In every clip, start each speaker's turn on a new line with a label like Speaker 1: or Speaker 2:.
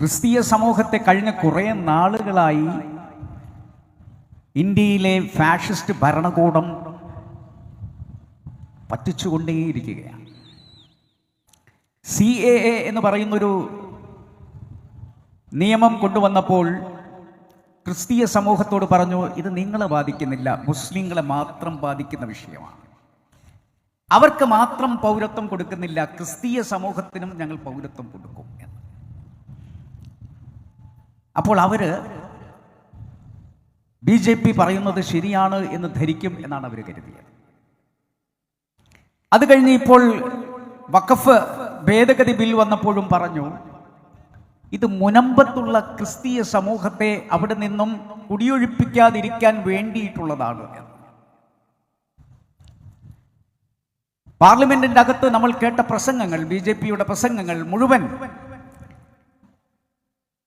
Speaker 1: ക്രിസ്തീയ സമൂഹത്തെ കഴിഞ്ഞ കുറേ നാളുകളായി ഇന്ത്യയിലെ ഫാഷിസ്റ്റ് ഭരണകൂടം പറ്റിച്ചുകൊണ്ടേയിരിക്കുകയാണ്. CAA എന്ന് പറയുന്നൊരു നിയമം കൊണ്ടുവന്നപ്പോൾ ക്രിസ്തീയ സമൂഹത്തോട് പറഞ്ഞു, ഇത് നിങ്ങളെ ബാധിക്കുന്നില്ല, മുസ്ലിങ്ങളെ മാത്രം ബാധിക്കുന്ന വിഷയമാണ്. അവർക്ക് മാത്രം പൗരത്വം കൊടുക്കുന്നില്ല, ക്രിസ്തീയ സമൂഹത്തിനും ഞങ്ങൾ പൗരത്വം കൊടുക്കും എന്ന്. അപ്പോൾ അവര് BJP പറയുന്നത് ശരിയാണ് എന്ന് ധരിക്കും എന്നാണ് അവർ കരുതിയത്. അത് കഴിഞ്ഞ് ഇപ്പോൾ വഖഫ് ഭേദഗതി ബിൽ വന്നപ്പോഴും പറഞ്ഞു, ഇത് മുനമ്പത്തുള്ള ക്രിസ്തീയ സമൂഹത്തെ അവിടെ നിന്നും കുടിയൊഴിപ്പിക്കാതിരിക്കാൻ വേണ്ടിയിട്ടുള്ളതാണ് എന്ന്. പാർലമെന്റിന്റെ അകത്ത് നമ്മൾ കേട്ട പ്രസംഗങ്ങൾ, BJPയുടെ പ്രസംഗങ്ങൾ മുഴുവൻ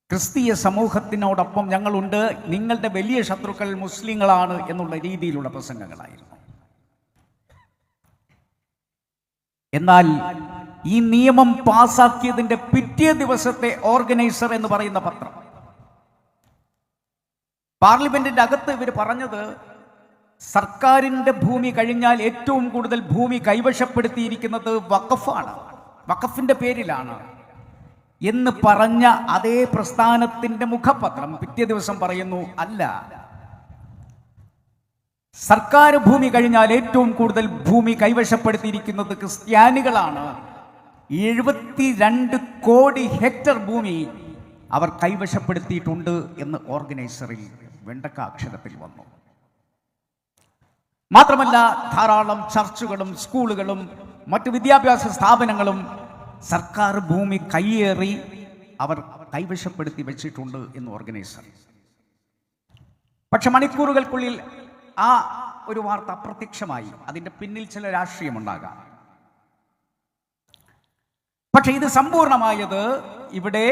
Speaker 1: ക്രിസ്തീയ സമൂഹത്തിനോടൊപ്പം ഞങ്ങളുണ്ട്, നിങ്ങളുടെ വലിയ ശത്രുക്കൾ മുസ്ലിങ്ങളാണ് എന്നുള്ള രീതിയിലുള്ള പ്രസംഗങ്ങളായിരുന്നു. എന്നാൽ ഈ നിയമം പാസാക്കിയതിന്റെ പിറ്റേ ദിവസത്തെ ഓർഗനൈസർ എന്ന് പറയുന്ന പത്രം, പാർലമെന്റിന്റെ അകത്ത് ഇവർ പറഞ്ഞത്, സർക്കാരിന്റെ ഭൂമി കഴിഞ്ഞാൽ ഏറ്റവും കൂടുതൽ ഭൂമി കൈവശപ്പെടുത്തിയിരിക്കുന്നത് വഖഫാണ്, വഖഫിന്റെ പേരിലാണ് എന്ന് പറഞ്ഞ അതേ പ്രസ്ഥാനത്തിന്റെ മുഖപത്രം പിറ്റേ ദിവസം പറയുന്നു, അല്ല, സർക്കാർ ഭൂമി കഴിഞ്ഞാൽ ഏറ്റവും കൂടുതൽ ഭൂമി കൈവശപ്പെടുത്തിയിരിക്കുന്നത് ക്രിസ്ത്യാനികളാണ്. 72 കോടി ഹെക്ടർ ഭൂമി അവർ കൈവശപ്പെടുത്തിയിട്ടുണ്ട് എന്ന് ഓർഗനൈസറിൽ വെണ്ടക്ക അക്ഷരത്തിൽ വന്നു. മാത്രമല്ല, ധാരാളം ചർച്ചുകളും സ്കൂളുകളും മറ്റു വിദ്യാഭ്യാസ സ്ഥാപനങ്ങളും സർക്കാർ ഭൂമി കയ്യേറി അവർ കൈവശപ്പെടുത്തി വെച്ചിട്ടുണ്ട് എന്ന് ഓർഗനൈസർ. പക്ഷെ മണിക്കൂറുകൾക്കുള്ളിൽ ആ ഒരു വാർത്ത അപ്രത്യക്ഷമായി. അതിന്റെ പിന്നിൽ ചില രാഷ്ട്രീയമുണ്ടാകാം. പക്ഷെ ഇത് സമ്പൂർണമായത് ഇവിടെ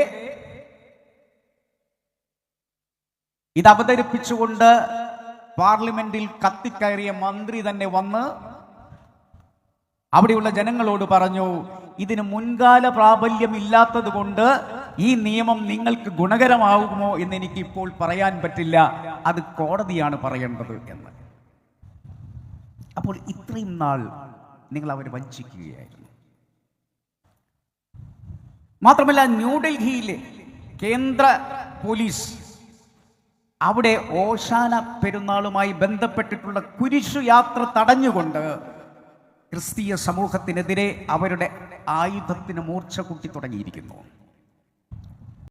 Speaker 1: ഇത് അവതരിപ്പിച്ചുകൊണ്ട് പാർലമെന്റിൽ കത്തിക്കയറിയ മന്ത്രി തന്നെ വന്ന് അവിടെയുള്ള ജനങ്ങളോട് പറഞ്ഞു, ഇതിന് മുൻകാല പ്രാബല്യം ഇല്ലാത്തത് കൊണ്ട് ഈ നിയമം നിങ്ങൾക്ക് ഗുണകരമാകുമോ എന്ന് എനിക്ക് ഇപ്പോൾ പറയാൻ പറ്റില്ല, അത് കോടതിയാണ് പറയേണ്ടത് എന്ന്. അപ്പോൾ ഇത്രയും നാൾ നിങ്ങൾ അവരെ വഞ്ചിക്കുകയായിരുന്നു. മാത്രമല്ല, ന്യൂഡൽഹിയിലെ കേന്ദ്ര പോലീസ് അവിടെ ഓശാന പെരുന്നാളുമായി ബന്ധപ്പെട്ടിട്ടുള്ള കുരിശു യാത്ര തടഞ്ഞുകൊണ്ട് ക്രിസ്തീയ സമൂഹത്തിനെതിരെ അവരുടെ ആയുധത്തിന് മൂർച്ച കൂട്ടി തുടങ്ങിയിരിക്കുന്നു.